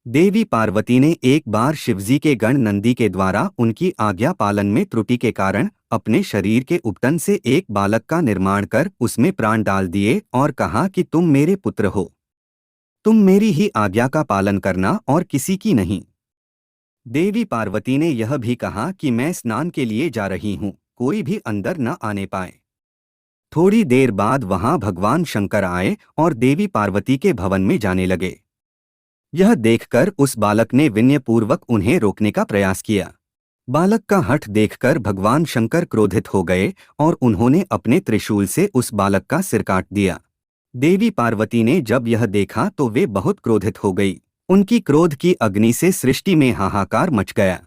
देवी पार्वती ने एक बार शिवजी के गण नंदी के द्वारा उनकी आज्ञा पालन में त्रुटि के कारण अपने शरीर के उपटन से एक बालक का निर्माण कर उसमें प्राण डाल दिए और कहा कि तुम मेरे पुत्र हो। तुम मेरी ही आज्ञा का पालन करना और किसी की नहीं। देवी पार्वती ने यह भी कहा कि मैं स्नान के लिए जा रही हूँ, कोई भी अंदर न आने पाए। थोड़ी देर बाद वहां भगवान शंकर आए और देवी पार्वती के भवन में जाने लगे। यह देखकर उस बालक ने विनयपूर्वक उन्हें रोकने का प्रयास किया। बालक का हठ देखकर भगवान शंकर क्रोधित हो गए और उन्होंने अपने त्रिशूल से उस बालक का सिर काट दिया। देवी पार्वती ने जब यह देखा तो वे बहुत क्रोधित हो गई। उनकी क्रोध की अग्नि से सृष्टि में हाहाकार मच गया।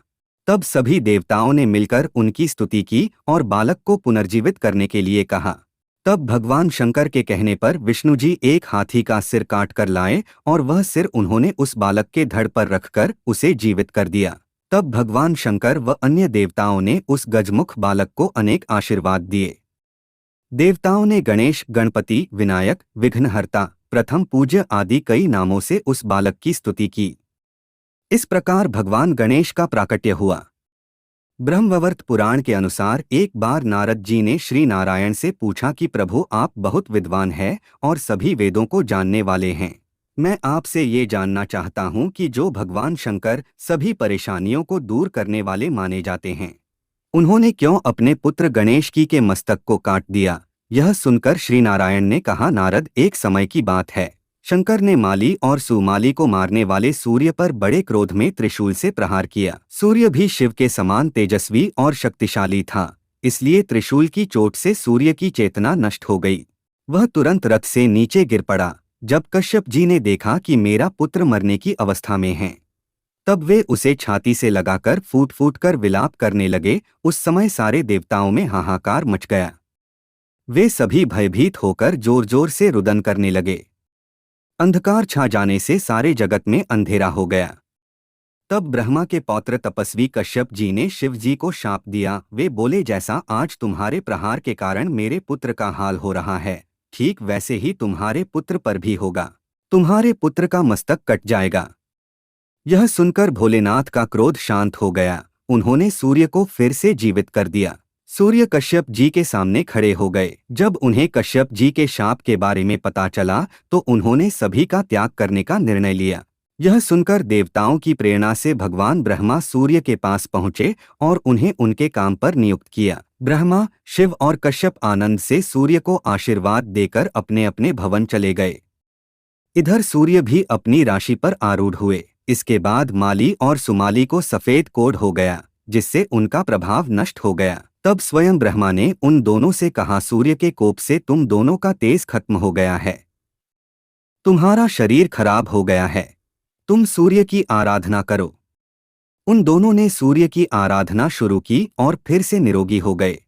तब सभी देवताओं ने मिलकर उनकी स्तुति की और बालक को पुनर्जीवित करने के लिए कहा। तब भगवान शंकर के कहने पर विष्णु जी एक हाथी का सिर काट कर लाए और वह सिर उन्होंने उस बालक के धड़ पर रखकर उसे जीवित कर दिया। तब भगवान शंकर व अन्य देवताओं ने उस गजमुख बालक को अनेक आशीर्वाद दिए। देवताओं ने गणेश, गणपति, विनायक, विघ्नहर्ता, प्रथम पूज्य आदि कई नामों से उस बालक की स्तुति की। इस प्रकार भगवान गणेश का प्राकट्य हुआ। ब्रह्मवैवर्त पुराण के अनुसार एक बार नारद जी ने श्री नारायण से पूछा कि प्रभु, आप बहुत विद्वान हैं और सभी वेदों को जानने वाले हैं। मैं आपसे ये जानना चाहता हूँ कि जो भगवान शंकर सभी परेशानियों को दूर करने वाले माने जाते हैं, उन्होंने क्यों अपने पुत्र गणेश की के मस्तक को काट दिया। यह सुनकर श्री नारायण ने कहा, नारद, एक समय की बात है। शंकर ने माली और सुमाली को मारने वाले सूर्य पर बड़े क्रोध में त्रिशूल से प्रहार किया। सूर्य भी शिव के समान तेजस्वी और शक्तिशाली था, इसलिए त्रिशूल की चोट से सूर्य की चेतना नष्ट हो गई। वह तुरंत रथ से नीचे गिर पड़ा। जब कश्यप जी ने देखा कि मेरा पुत्र मरने की अवस्था में है, तब वे उसे छाती से लगाकर फूट फूट कर विलाप करने लगे। उस समय सारे देवताओं में हाहाकार मच गया। वे सभी भयभीत होकर जोर जोर से रुदन करने लगे। अंधकार छा जाने से सारे जगत में अंधेरा हो गया। तब ब्रह्मा के पौत्र तपस्वी कश्यप जी ने शिव जी को शाप दिया। वे बोले, जैसा आज तुम्हारे प्रहार के कारण मेरे पुत्र का हाल हो रहा है, ठीक वैसे ही तुम्हारे पुत्र पर भी होगा। तुम्हारे पुत्र का मस्तक कट जाएगा। यह सुनकर भोलेनाथ का क्रोध शांत हो गया। उन्होंने सूर्य को फिर से जीवित कर दिया। सूर्य कश्यप जी के सामने खड़े हो गए। जब उन्हें कश्यप जी के शाप के बारे में पता चला तो उन्होंने सभी का त्याग करने का निर्णय लिया। यह सुनकर देवताओं की प्रेरणा से भगवान ब्रह्मा सूर्य के पास पहुंचे और उन्हें उनके काम पर नियुक्त किया। ब्रह्मा, शिव और कश्यप आनंद से सूर्य को आशीर्वाद देकर अपने अपने भवन चले गए। इधर सूर्य भी अपनी राशि पर आरूढ़ हुए। इसके बाद माली और सुमाली को सफेद कोढ़ हो गया, जिससे उनका प्रभाव नष्ट हो गया। तब स्वयं ब्रह्मा ने उन दोनों से कहा, सूर्य के कोप से तुम दोनों का तेज खत्म हो गया है, तुम्हारा शरीर खराब हो गया है, तुम सूर्य की आराधना करो। उन दोनों ने सूर्य की आराधना शुरू की और फिर से निरोगी हो गए।